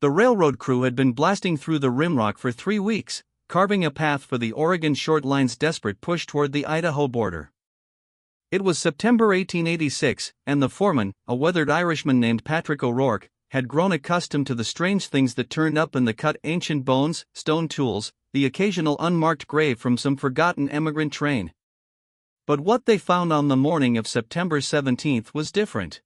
The railroad crew had been blasting through the rimrock for 3 weeks, carving a path for the Oregon Short Line's desperate push toward the Idaho border. It was September 1886, and the foreman, a weathered Irishman named Patrick O'Rourke, had grown accustomed to the strange things that turned up in the cut: ancient bones, stone tools, the occasional unmarked grave from some forgotten emigrant train. But what they found on the morning of September 17th was different.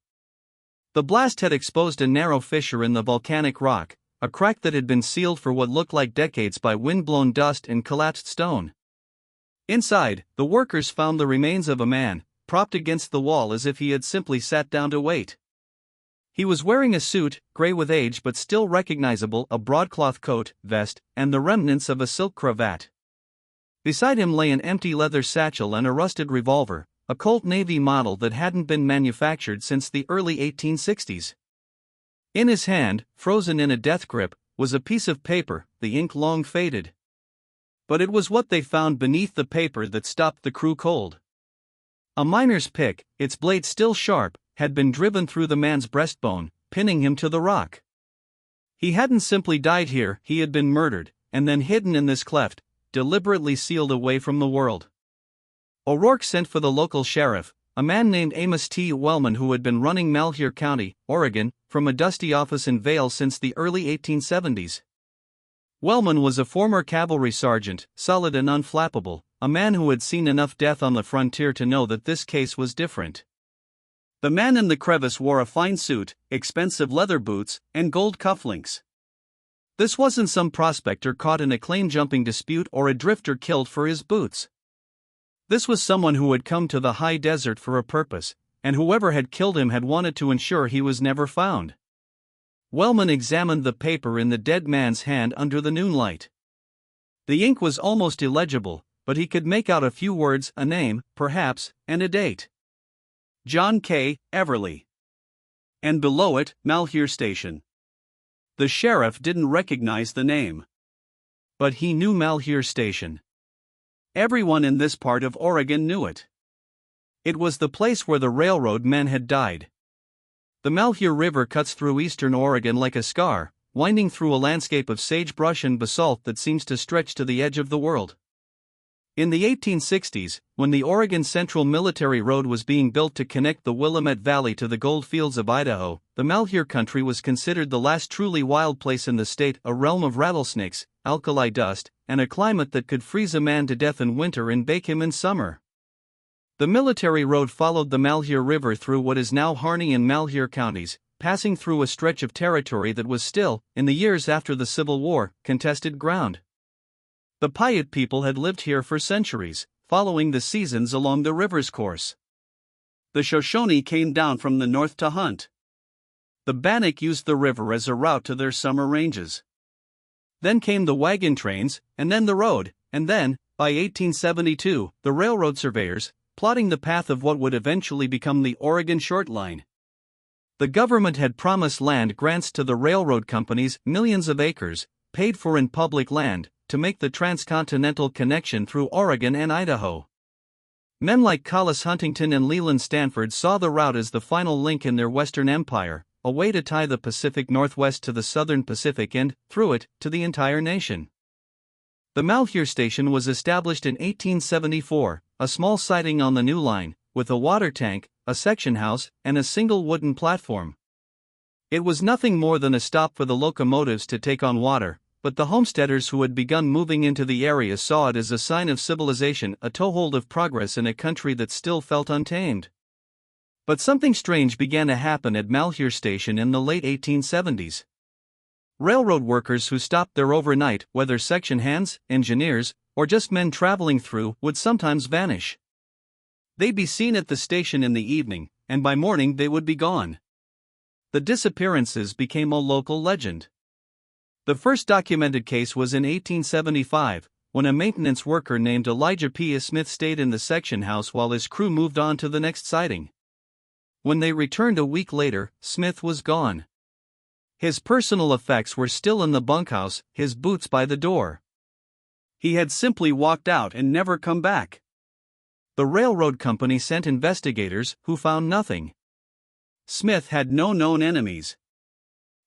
The blast had exposed a narrow fissure in the volcanic rock, a crack that had been sealed for what looked like decades by wind-blown dust and collapsed stone. Inside, the workers found the remains of a man, propped against the wall as if he had simply sat down to wait. He was wearing a suit, gray with age but still recognizable, a broadcloth coat, vest, and the remnants of a silk cravat. Beside him lay an empty leather satchel and a rusted revolver, a Colt Navy model that hadn't been manufactured since the early 1860s. In his hand, frozen in a death grip, was a piece of paper, the ink long faded. But it was what they found beneath the paper that stopped the crew cold. A miner's pick, its blade still sharp, had been driven through the man's breastbone, pinning him to the rock. He hadn't simply died here, he had been murdered, and then hidden in this cleft, deliberately sealed away from the world. O'Rourke sent for the local sheriff, a man named Amos T. Wellman, who had been running Malheur County, Oregon, from a dusty office in Vail since the early 1870s. Wellman was a former cavalry sergeant, solid and unflappable, a man who had seen enough death on the frontier to know that this case was different. The man in the crevice wore a fine suit, expensive leather boots, and gold cufflinks. This wasn't some prospector caught in a claim-jumping dispute or a drifter killed for his boots. This was someone who had come to the high desert for a purpose, and whoever had killed him had wanted to ensure he was never found. Wellman examined the paper in the dead man's hand under the noonlight. The ink was almost illegible, but he could make out a few words, a name, perhaps, and a date. John K. Everly. And below it, Malheur Station. The sheriff didn't recognize the name. But he knew Malheur Station. Everyone in this part of Oregon knew it. It was the place where the railroad men had died. The Malheur River cuts through eastern Oregon like a scar, winding through a landscape of sagebrush and basalt that seems to stretch to the edge of the world. In the 1860s, when the Oregon Central Military Road was being built to connect the Willamette Valley to the gold fields of Idaho, the Malheur country was considered the last truly wild place in the state, a realm of rattlesnakes, alkali dust, and a climate that could freeze a man to death in winter and bake him in summer. The military road followed the Malheur River through what is now Harney and Malheur counties, passing through a stretch of territory that was still, in the years after the Civil War, contested ground. The Paiute people had lived here for centuries, following the seasons along the river's course. The Shoshone came down from the north to hunt. The Bannock used the river as a route to their summer ranges. Then came the wagon trains, and then the road, and then, by 1872, the railroad surveyors, plotting the path of what would eventually become the Oregon Short Line. The government had promised land grants to the railroad companies, millions of acres, paid for in public land, to make the transcontinental connection through Oregon and Idaho. Men like Collis Huntington and Leland Stanford saw the route as the final link in their Western Empire, a way to tie the Pacific Northwest to the Southern Pacific and, through it, to the entire nation. The Malheur Station was established in 1874, a small siding on the new line, with a water tank, a section house, and a single wooden platform. It was nothing more than a stop for the locomotives to take on water, but the homesteaders who had begun moving into the area saw it as a sign of civilization, a toehold of progress in a country that still felt untamed. But something strange began to happen at Malheur Station in the late 1870s. Railroad workers who stopped there overnight, whether section hands, engineers, or just men traveling through, would sometimes vanish. They'd be seen at the station in the evening, and by morning they would be gone. The disappearances became a local legend. The first documented case was in 1875, when a maintenance worker named Elijah P. Smith stayed in the section house while his crew moved on to the next siding. When they returned a week later, Smith was gone. His personal effects were still in the bunkhouse, his boots by the door. He had simply walked out and never come back. The railroad company sent investigators, who found nothing. Smith had no known enemies.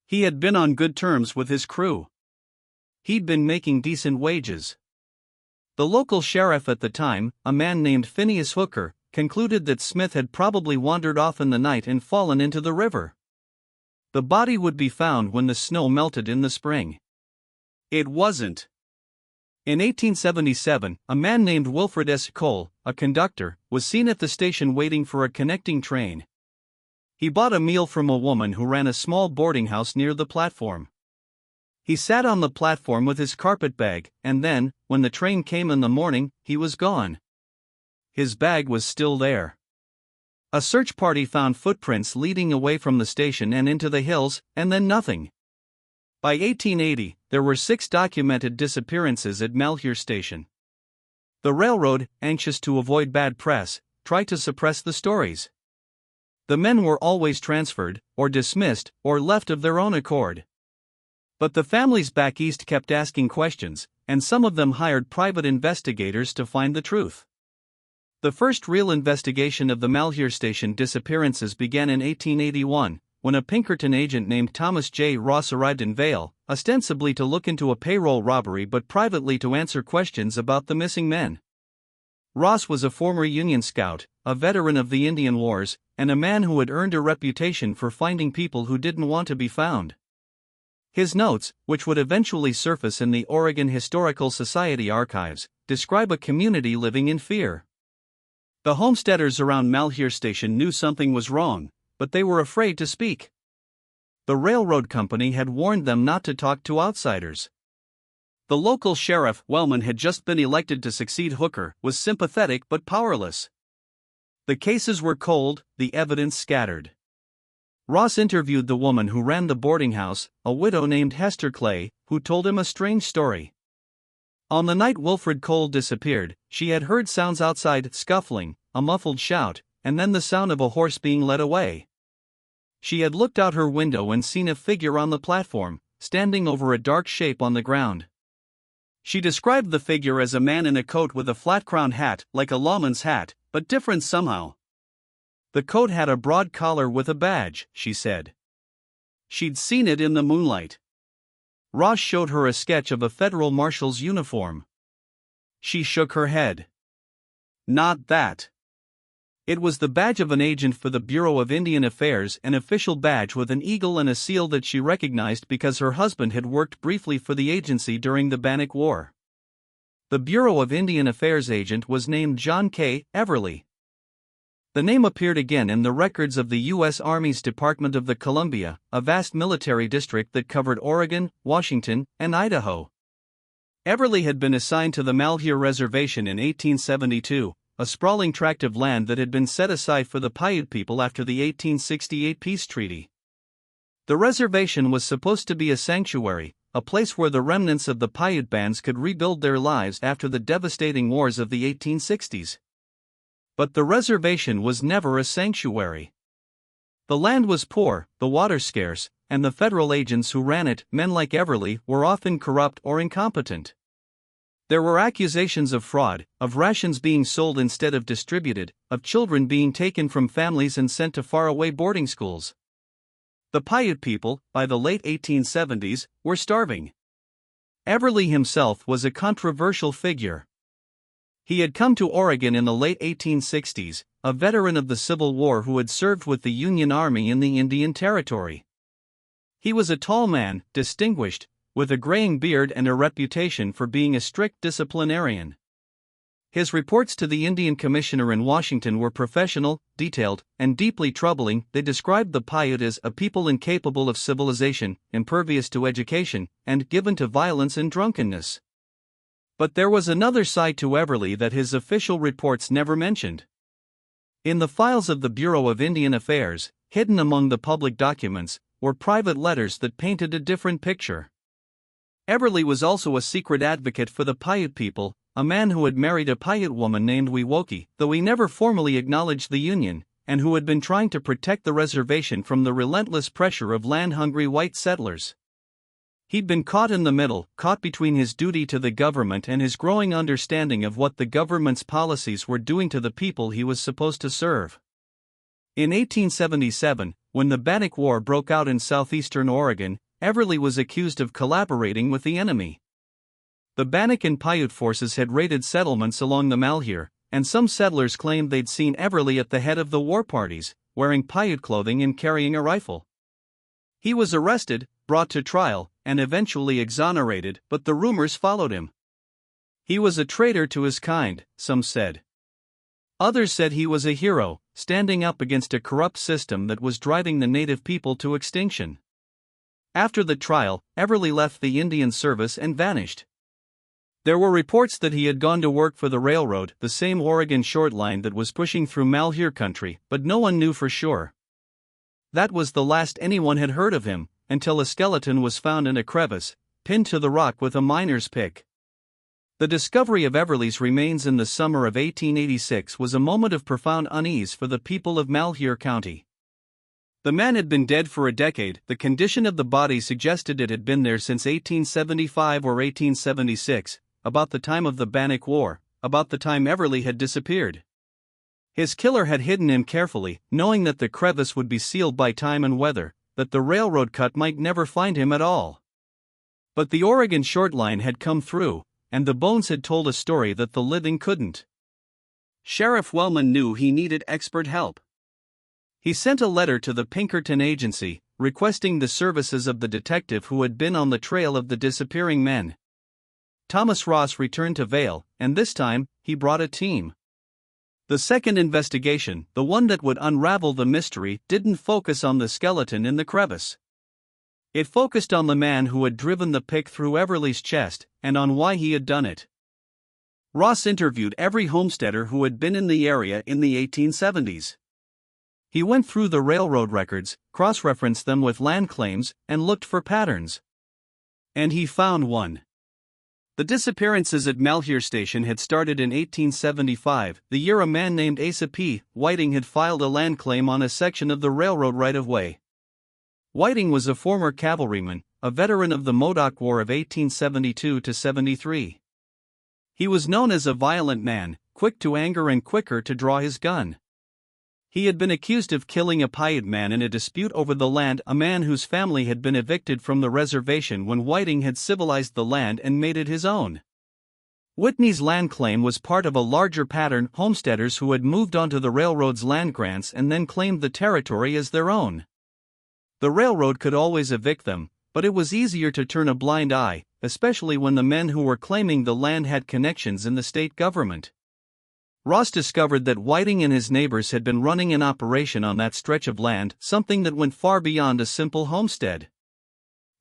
He had been on good terms with his crew. He'd been making decent wages. The local sheriff at the time, a man named Phineas Hooker, concluded that Smith had probably wandered off in the night and fallen into the river. The body would be found when the snow melted in the spring. It wasn't. In 1877, a man named Wilfred S. Cole, a conductor, was seen at the station waiting for a connecting train. He bought a meal from a woman who ran a small boarding house near the platform. He sat on the platform with his carpet bag, and then, when the train came in the morning, he was gone. His bag was still there. A search party found footprints leading away from the station and into the hills, and then nothing. By 1880, there were 6 documented disappearances at Malheur Station. The railroad, anxious to avoid bad press, tried to suppress the stories. The men were always transferred, or dismissed, or left of their own accord. But the families back east kept asking questions, and some of them hired private investigators to find the truth. The first real investigation of the Malheur Station disappearances began in 1881, when a Pinkerton agent named Thomas J. Ross arrived in Vail, ostensibly to look into a payroll robbery but privately to answer questions about the missing men. Ross was a former Union scout, a veteran of the Indian Wars, and a man who had earned a reputation for finding people who didn't want to be found. His notes, which would eventually surface in the Oregon Historical Society archives, describe a community living in fear. The homesteaders around Malheur Station knew something was wrong, but they were afraid to speak. The railroad company had warned them not to talk to outsiders. The local sheriff, Wellman, had just been elected to succeed Hooker, was sympathetic but powerless. The cases were cold, the evidence scattered. Ross interviewed the woman who ran the boarding house, a widow named Hester Clay, who told him a strange story. On the night Wilfred Cole disappeared, she had heard sounds outside, scuffling, a muffled shout, and then the sound of a horse being led away. She had looked out her window and seen a figure on the platform, standing over a dark shape on the ground. She described the figure as a man in a coat with a flat-crowned hat, like a lawman's hat, but different somehow. The coat had a broad collar with a badge, she said. She'd seen it in the moonlight. Ross showed her a sketch of a federal marshal's uniform. She shook her head. Not that. It was the badge of an agent for the Bureau of Indian Affairs, an official badge with an eagle and a seal that she recognized because her husband had worked briefly for the agency during the Bannock War. The Bureau of Indian Affairs agent was named John K. Everly. The name appeared again in the records of the U.S. Army's Department of the Columbia, a vast military district that covered Oregon, Washington, and Idaho. Everly had been assigned to the Malheur Reservation in 1872, a sprawling tract of land that had been set aside for the Paiute people after the 1868 peace treaty. The reservation was supposed to be a sanctuary, a place where the remnants of the Paiute bands could rebuild their lives after the devastating wars of the 1860s. But the reservation was never a sanctuary. The land was poor, the water scarce, and the federal agents who ran it, men like Everly, were often corrupt or incompetent. There were accusations of fraud, of rations being sold instead of distributed, of children being taken from families and sent to faraway boarding schools. The Paiute people, by the late 1870s, were starving. Everly himself was a controversial figure. He had come to Oregon in the late 1860s, a veteran of the Civil War who had served with the Union Army in the Indian Territory. He was a tall man, distinguished, with a graying beard and a reputation for being a strict disciplinarian. His reports to the Indian Commissioner in Washington were professional, detailed, and deeply troubling. They described the Paiute as a people incapable of civilization, impervious to education, and given to violence and drunkenness. But there was another side to Everly that his official reports never mentioned. In the files of the Bureau of Indian Affairs, hidden among the public documents, were private letters that painted a different picture. Everly was also a secret advocate for the Paiute people, a man who had married a Paiute woman named Wewoki, though he never formally acknowledged the union, and who had been trying to protect the reservation from the relentless pressure of land-hungry white settlers. He'd been caught in the middle, caught between his duty to the government and his growing understanding of what the government's policies were doing to the people he was supposed to serve. In 1877, when the Bannock War broke out in southeastern Oregon, Everly was accused of collaborating with the enemy. The Bannock and Paiute forces had raided settlements along the Malheur, and some settlers claimed they'd seen Everly at the head of the war parties, wearing Paiute clothing and carrying a rifle. He was arrested, brought to trial, and eventually exonerated, but the rumors followed him. He was a traitor to his kind, some said. Others said he was a hero, standing up against a corrupt system that was driving the native people to extinction. After the trial, Everly left the Indian service and vanished. There were reports that he had gone to work for the railroad, the same Oregon short line that was pushing through Malheur country, but no one knew for sure. That was the last anyone had heard of him, until a skeleton was found in a crevice, pinned to the rock with a miner's pick. The discovery of Everly's remains in the summer of 1886 was a moment of profound unease for the people of Malheur County. The man had been dead for a decade. The condition of the body suggested it had been there since 1875 or 1876, about the time of the Bannock War, about the time Everly had disappeared. His killer had hidden him carefully, knowing that the crevice would be sealed by time and weather, that the railroad cut might never find him at all. But the Oregon short line had come through, and the bones had told a story that the living couldn't. Sheriff Wellman knew he needed expert help. He sent a letter to the Pinkerton Agency, requesting the services of the detective who had been on the trail of the disappearing men. Thomas Ross returned to Vail, and this time, he brought a team. The second investigation, the one that would unravel the mystery, didn't focus on the skeleton in the crevice. It focused on the man who had driven the pick through Everly's chest, and on why he had done it. Ross interviewed every homesteader who had been in the area in the 1870s. He went through the railroad records, cross-referenced them with land claims, and looked for patterns. And he found one. The disappearances at Malheur Station had started in 1875, the year a man named Asa P. Whiting had filed a land claim on a section of the railroad right-of-way. Whiting was a former cavalryman, a veteran of the Modoc War of 1872-73. He was known as a violent man, quick to anger and quicker to draw his gun. He had been accused of killing a Paiute man in a dispute over the land, a man whose family had been evicted from the reservation when Whiting had civilized the land and made it his own. Whitney's land claim was part of a larger pattern: homesteaders who had moved onto the railroad's land grants and then claimed the territory as their own. The railroad could always evict them, but it was easier to turn a blind eye, especially when the men who were claiming the land had connections in the state government. Ross discovered that Whiting and his neighbors had been running an operation on that stretch of land, something that went far beyond a simple homestead.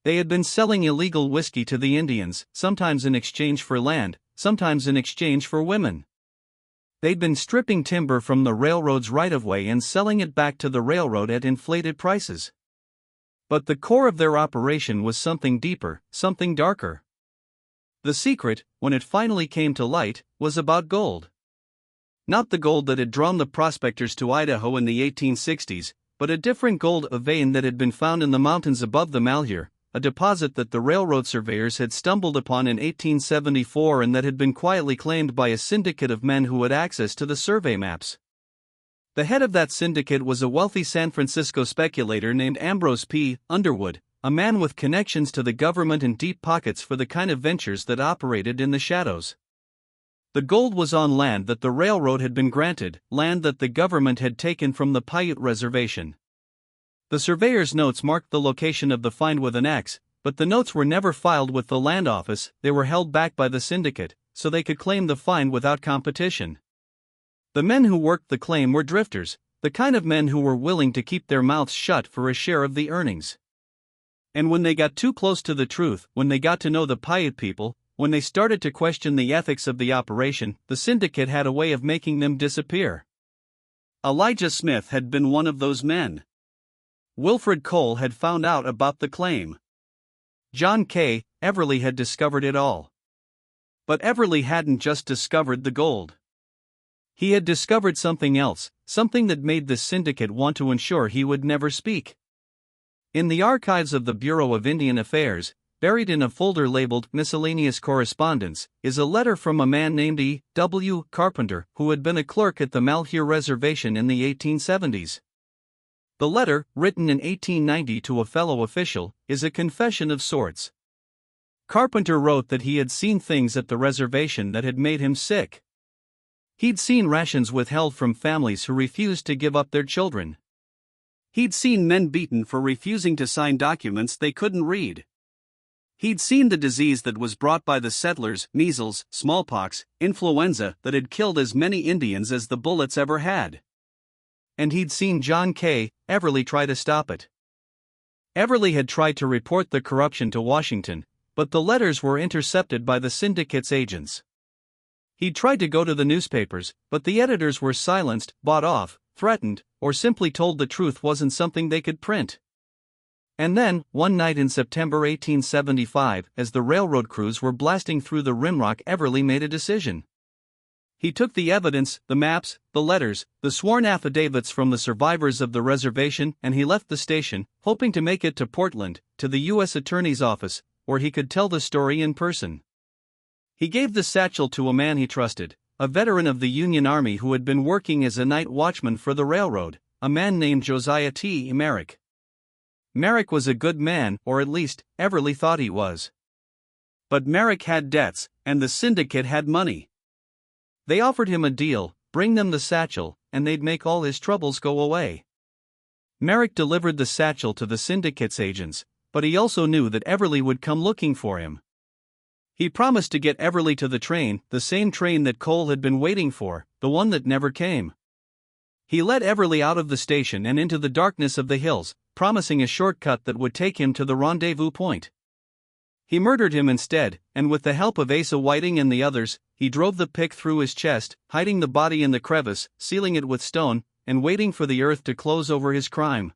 They had been selling illegal whiskey to the Indians, sometimes in exchange for land, sometimes in exchange for women. They'd been stripping timber from the railroad's right-of-way and selling it back to the railroad at inflated prices. But the core of their operation was something deeper, something darker. The secret, when it finally came to light, was about gold. Not the gold that had drawn the prospectors to Idaho in the 1860s, but a different gold, a vein that had been found in the mountains above the Malheur, a deposit that the railroad surveyors had stumbled upon in 1874 and that had been quietly claimed by a syndicate of men who had access to the survey maps. The head of that syndicate was a wealthy San Francisco speculator named Ambrose P. Underwood, a man with connections to the government and deep pockets for the kind of ventures that operated in the shadows. The gold was on land that the railroad had been granted, land that the government had taken from the Paiute reservation. The surveyor's notes marked the location of the find with an X, but the notes were never filed with the land office. They were held back by the syndicate, so they could claim the find without competition. The men who worked the claim were drifters, the kind of men who were willing to keep their mouths shut for a share of the earnings. And when they got too close to the truth, when they got to know the Paiute people, when they started to question the ethics of the operation, the syndicate had a way of making them disappear. Elijah Smith had been one of those men. Wilfred Cole had found out about the claim. John K. Everly had discovered it all. But Everly hadn't just discovered the gold. He had discovered something else, something that made the syndicate want to ensure he would never speak. In the archives of the Bureau of Indian Affairs, buried in a folder labeled Miscellaneous Correspondence, is a letter from a man named E. W. Carpenter, who had been a clerk at the Malheur Reservation in the 1870s. The letter, written in 1890 to a fellow official, is a confession of sorts. Carpenter wrote that he had seen things at the reservation that had made him sick. He'd seen rations withheld from families who refused to give up their children. He'd seen men beaten for refusing to sign documents they couldn't read. He'd seen the disease that was brought by the settlers, measles, smallpox, influenza, that had killed as many Indians as the bullets ever had. And he'd seen John K. Everly try to stop it. Everly had tried to report the corruption to Washington, but the letters were intercepted by the Syndicate's agents. He tried to go to the newspapers, but the editors were silenced, bought off, threatened, or simply told the truth wasn't something they could print. And then, one night in September 1875, as the railroad crews were blasting through the rimrock, Everly made a decision. He took the evidence, the maps, the letters, the sworn affidavits from the survivors of the reservation, and he left the station, hoping to make it to Portland, to the U.S. Attorney's office, where he could tell the story in person. He gave the satchel to a man he trusted, a veteran of the Union Army who had been working as a night watchman for the railroad, a man named Josiah T. Merrick. Merrick was a good man, or at least, Everly thought he was. But Merrick had debts, and the Syndicate had money. They offered him a deal: bring them the satchel, and they'd make all his troubles go away. Merrick delivered the satchel to the Syndicate's agents, but he also knew that Everly would come looking for him. He promised to get Everly to the train, the same train that Cole had been waiting for, the one that never came. He led Everly out of the station and into the darkness of the hills, promising a shortcut that would take him to the rendezvous point. He murdered him instead, and with the help of Asa Whiting and the others, he drove the pick through his chest, hiding the body in the crevice, sealing it with stone, and waiting for the earth to close over his crime.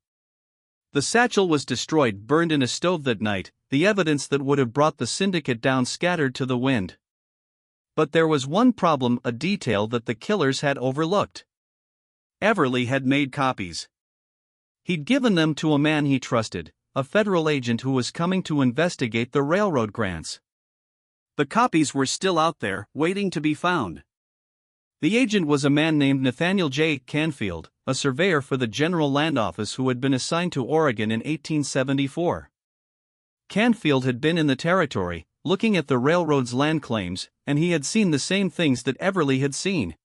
The satchel was destroyed, burned in a stove that night, the evidence that would have brought the Syndicate down scattered to the wind. But there was one problem, a detail that the killers had overlooked. Everly had made copies. He'd given them to a man he trusted, a federal agent who was coming to investigate the railroad grants. The copies were still out there, waiting to be found. The agent was a man named Nathaniel J. Canfield, a surveyor for the General Land Office who had been assigned to Oregon in 1874. Canfield had been in the territory, looking at the railroad's land claims, and he had seen the same things that Everly had seen.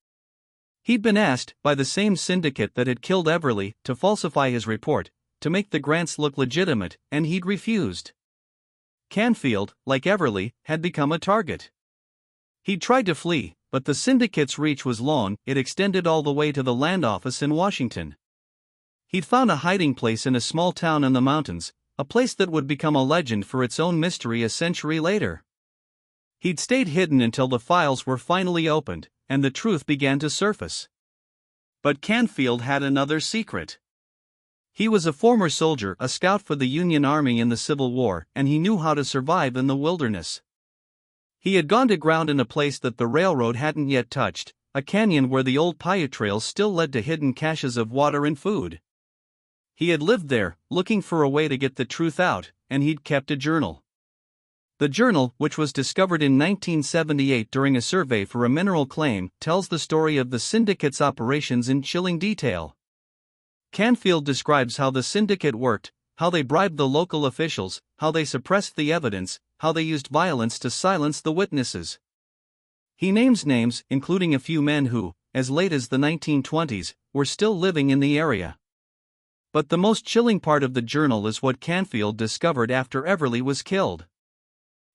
He'd been asked, by the same syndicate that had killed Everly, to falsify his report, to make the grants look legitimate, and he'd refused. Canfield, like Everly, had become a target. He'd tried to flee, but the syndicate's reach was long, it extended all the way to the land office in Washington. He'd found a hiding place in a small town in the mountains, a place that would become a legend for its own mystery a century later. He'd stayed hidden until the files were finally opened, and the truth began to surface. But Canfield had another secret. He was a former soldier, a scout for the Union Army in the Civil War, and he knew how to survive in the wilderness. He had gone to ground in a place that the railroad hadn't yet touched, a canyon where the old Paiute trails still led to hidden caches of water and food. He had lived there, looking for a way to get the truth out, and he'd kept a journal. The journal, which was discovered in 1978 during a survey for a mineral claim, tells the story of the Syndicate's operations in chilling detail. Canfield describes how the Syndicate worked, how they bribed the local officials, how they suppressed the evidence, how they used violence to silence the witnesses. He names names, including a few men who, as late as the 1920s, were still living in the area. But the most chilling part of the journal is what Canfield discovered after Everly was killed.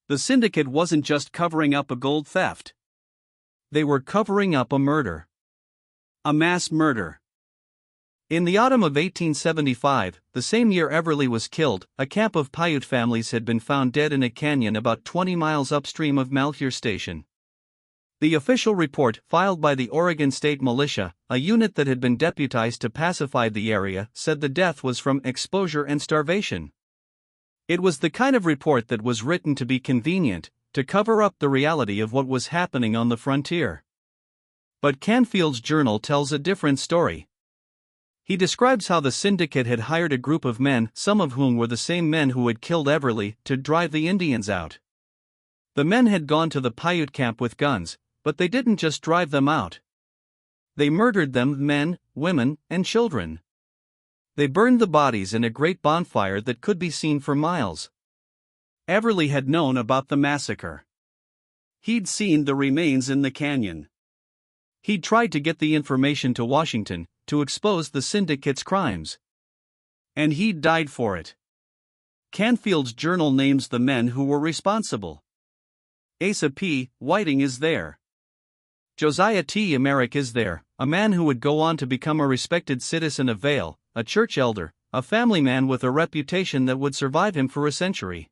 The Syndicate wasn't just covering up a gold theft. They were covering up a murder. A mass murder. In the autumn of 1875, the same year Everly was killed, a camp of Paiute families had been found dead in a canyon about 20 miles upstream of Malheur Station. The official report, filed by the Oregon State Militia, a unit that had been deputized to pacify the area, said the death was from exposure and starvation. It was the kind of report that was written to be convenient, to cover up the reality of what was happening on the frontier. But Canfield's journal tells a different story. He describes how the Syndicate had hired a group of men, some of whom were the same men who had killed Everly, to drive the Indians out. The men had gone to the Paiute camp with guns, but they didn't just drive them out. They murdered them, men, women, and children. They burned the bodies in a great bonfire that could be seen for miles. Everly had known about the massacre. He'd seen the remains in the canyon. He'd tried to get the information to Washington, to expose the Syndicate's crimes. And he'd died for it. Canfield's journal names the men who were responsible. Asa P. Whiting is there. Josiah T. Emmerich is there, a man who would go on to become a respected citizen of Vail, a church elder, a family man with a reputation that would survive him for a century.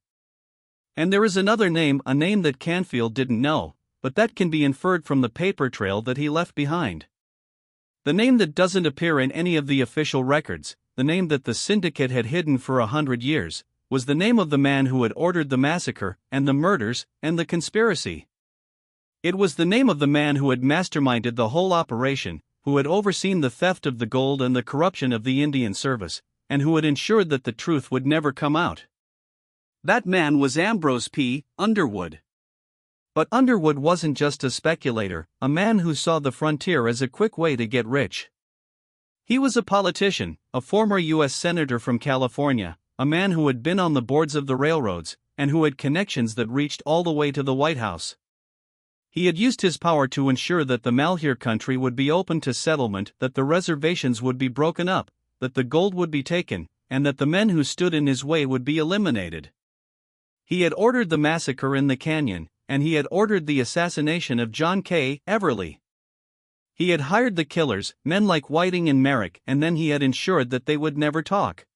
And there is another name, a name that Canfield didn't know, but that can be inferred from the paper trail that he left behind. The name that doesn't appear in any of the official records, the name that the Syndicate had hidden for 100 years, was the name of the man who had ordered the massacre, and the murders, and the conspiracy. It was the name of the man who had masterminded the whole operation, who had overseen the theft of the gold and the corruption of the Indian service, and who had ensured that the truth would never come out. That man was Ambrose P. Underwood. But Underwood wasn't just a speculator, a man who saw the frontier as a quick way to get rich. He was a politician, a former U.S. Senator from California, a man who had been on the boards of the railroads, and who had connections that reached all the way to the White House. He had used his power to ensure that the Malheur country would be open to settlement, that the reservations would be broken up, that the gold would be taken, and that the men who stood in his way would be eliminated. He had ordered the massacre in the canyon, and he had ordered the assassination of John K. Everly. He had hired the killers, men like Whiting and Merrick, and then he had ensured that they would never talk.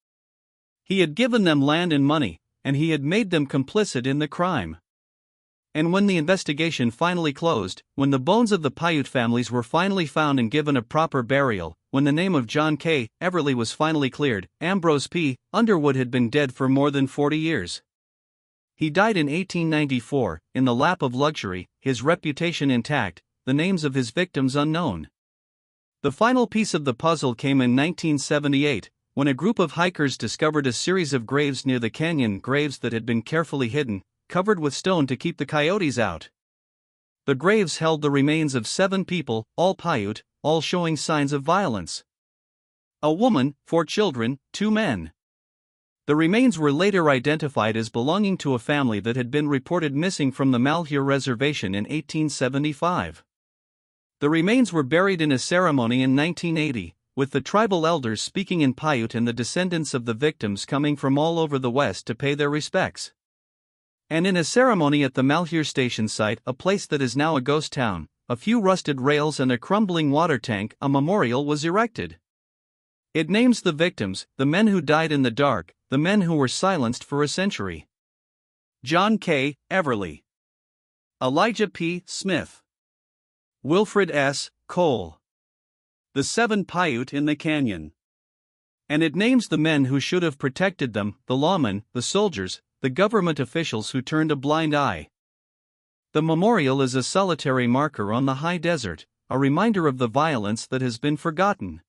He had given them land and money, and he had made them complicit in the crime. And when the investigation finally closed, when the bones of the Paiute families were finally found and given a proper burial, when the name of John K. Everly was finally cleared, Ambrose P. Underwood had been dead for more than 40 years. He died in 1894, in the lap of luxury, his reputation intact, the names of his victims unknown. The final piece of the puzzle came in 1978, when a group of hikers discovered a series of graves near the canyon, graves that had been carefully hidden, covered with stone to keep the coyotes out. The graves held the remains of 7 people, all Paiute, all showing signs of violence. A woman, 4 children, 2 men. The remains were later identified as belonging to a family that had been reported missing from the Malheur Reservation in 1875. The remains were buried in a ceremony in 1980, with the tribal elders speaking in Paiute and the descendants of the victims coming from all over the West to pay their respects. And in a ceremony at the Malheur Station site, a place that is now a ghost town, a few rusted rails and a crumbling water tank, a memorial was erected. It names the victims, the men who died in the dark, the men who were silenced for a century. John K. Everly, Elijah P. Smith, Wilfred S. Cole. The 7 Paiute in the canyon. And it names the men who should have protected them, the lawmen, the soldiers, the government officials who turned a blind eye. The memorial is a solitary marker on the high desert, a reminder of the violence that has been forgotten.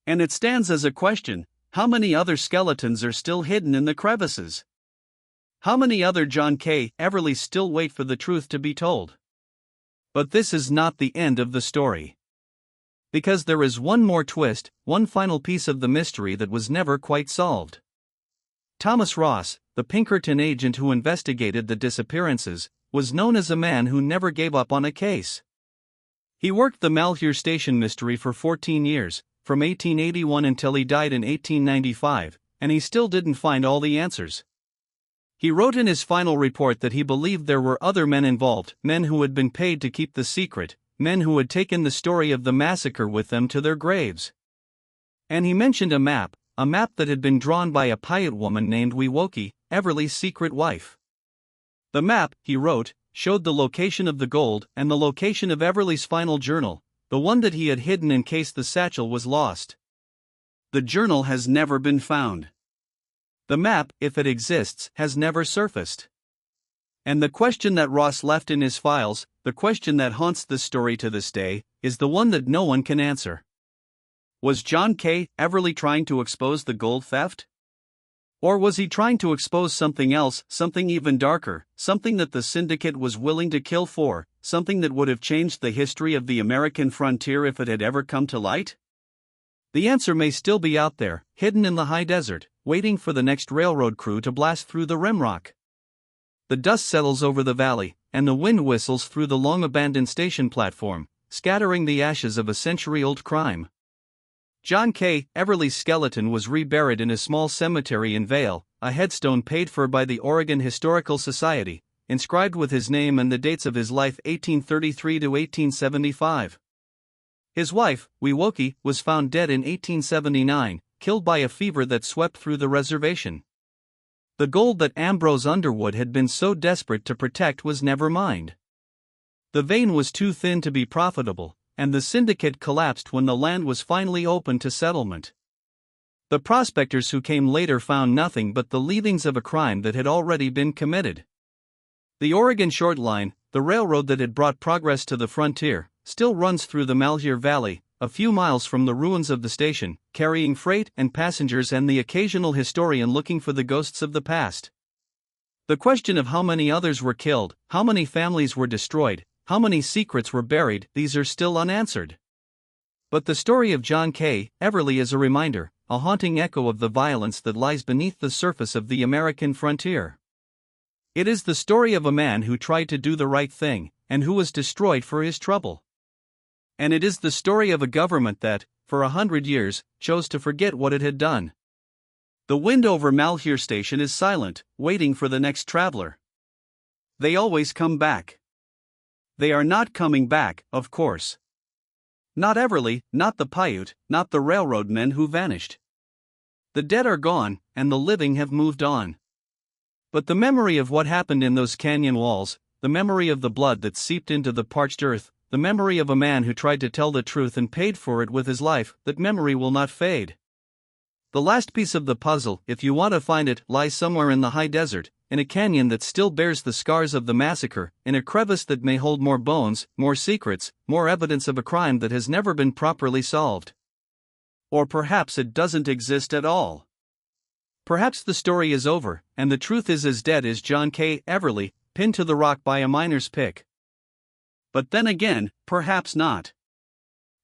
And it stands as a question: how many other skeletons are still hidden in the crevices? How many other John K. Everlys still wait for the truth to be told? But this is not the end of the story. Because there is one more twist, one final piece of the mystery that was never quite solved. Thomas Ross, the Pinkerton agent who investigated the disappearances, was known as a man who never gave up on a case. He worked the Malheur Station mystery for 14 years, from 1881 until he died in 1895, and he still didn't find all the answers. He wrote in his final report that he believed there were other men involved, men who had been paid to keep the secret, men who had taken the story of the massacre with them to their graves. And he mentioned a map that had been drawn by a Paiute woman named Wewoki, Everly's secret wife. The map, he wrote, showed the location of the gold and the location of Everly's final journal, the one that he had hidden in case the satchel was lost. The journal has never been found. The map, if it exists, has never surfaced. And the question that Ross left in his files, the question that haunts this story to this day, is the one that no one can answer. Was John K. Everly trying to expose the gold theft? Or was he trying to expose something else, something even darker, something that the Syndicate was willing to kill for, something that would have changed the history of the American frontier if it had ever come to light? The answer may still be out there, hidden in the high desert, waiting for the next railroad crew to blast through the rimrock. The dust settles over the valley, and the wind whistles through the long-abandoned station platform, scattering the ashes of a century-old crime. John K. Everly's skeleton was reburied in a small cemetery in Vail, a headstone paid for by the Oregon Historical Society, inscribed with his name and the dates of his life 1833 to 1875. His wife, Wewoki, was found dead in 1879, killed by a fever that swept through the reservation. The gold that Ambrose Underwood had been so desperate to protect was never mined. The vein was too thin to be profitable, and the Syndicate collapsed when the land was finally open to settlement. The prospectors who came later found nothing but the leavings of a crime that had already been committed. The Oregon Short Line, the railroad that had brought progress to the frontier, still runs through the Malheur Valley, a few miles from the ruins of the station, carrying freight and passengers and the occasional historian looking for the ghosts of the past. The question of how many others were killed, how many families were destroyed, how many secrets were buried, these are still unanswered. But the story of John K. Everly is a reminder, a haunting echo of the violence that lies beneath the surface of the American frontier. It is the story of a man who tried to do the right thing, and who was destroyed for his trouble. And it is the story of a government that, for 100 years, chose to forget what it had done. The wind over Malheur Station is silent, waiting for the next traveler. They always come back. They are not coming back, of course. Not Everly, not the Paiute, not the railroad men who vanished. The dead are gone, and the living have moved on. But the memory of what happened in those canyon walls, the memory of the blood that seeped into the parched earth, the memory of a man who tried to tell the truth and paid for it with his life, that memory will not fade. The last piece of the puzzle, if you want to find it, lies somewhere in the high desert, in a canyon that still bears the scars of the massacre, in a crevice that may hold more bones, more secrets, more evidence of a crime that has never been properly solved. Or perhaps it doesn't exist at all. Perhaps the story is over, and the truth is as dead as John K. Everly, pinned to the rock by a miner's pick. But then again, perhaps not.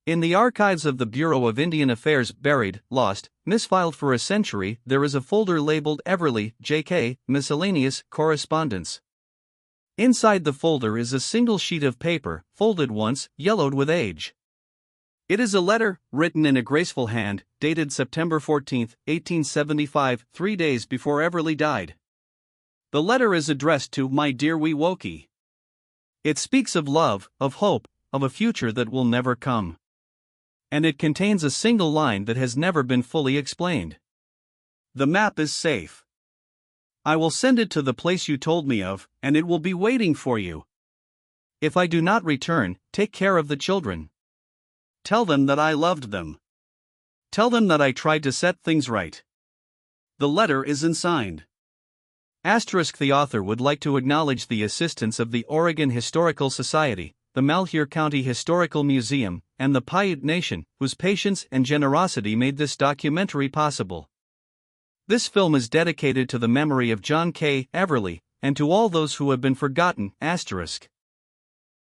In the archives of the Bureau of Indian Affairs, buried, lost, misfiled for a century, there is a folder labeled Everly, J.K., Miscellaneous Correspondence. Inside the folder is a single sheet of paper, folded once, yellowed with age. It is a letter, written in a graceful hand, dated September 14, 1875, 3 days before Everly died. The letter is addressed to "My dear Wewoki." It speaks of love, of hope, of a future that will never come. And it contains a single line that has never been fully explained. The map is safe. I will send it to the place you told me of, and it will be waiting for you. If I do not return, take care of the children. Tell them that I loved them. Tell them that I tried to set things right. The letter isn't signed. The author would like to acknowledge the assistance of the Oregon Historical Society, the Malheur County Historical Museum, and the Paiute Nation, whose patience and generosity made this documentary possible. This film is dedicated to the memory of John K. Everly, and to all those who have been forgotten.